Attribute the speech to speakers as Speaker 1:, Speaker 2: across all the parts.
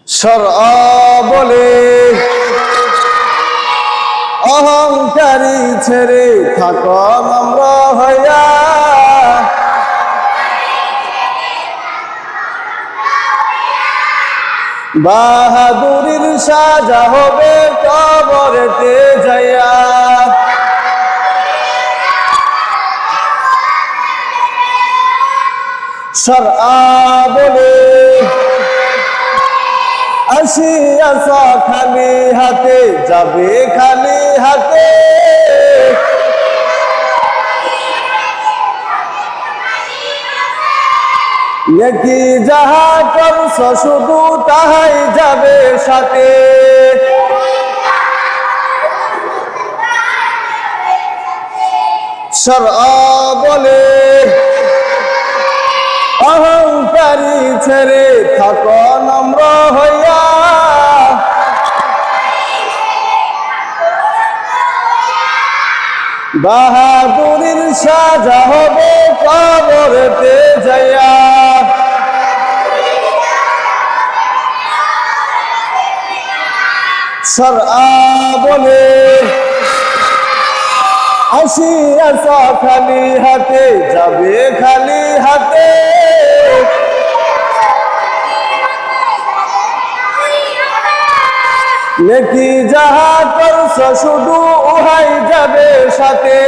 Speaker 1: শরআ বলে অহংকারী ছেড়ে থাকো নম্র হইয়া, বাহাদুরির সাজা হবে কবরেতে যাইয়া। শরআ বলে আসিয়াছ খালি হাতে, যাবে খালি হাতে, নেকি যাহা করছ শুধু তাহাই যাবে সাথে। শরআ বলে অহংকারী ছেড়ে থাকো নম্র হইয়া, বাহাদুরির সাজা হবে কবরেতে যাইয়া। শরআ বলে আসিয়াছ খালি হাতে, যাবে খালি হাতে, নেকি যাহা করছ শুধু উহাই যাবে সাথে।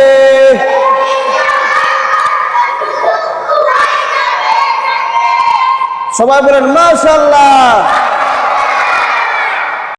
Speaker 1: সবাই বলেন মাশাআল্লাহ।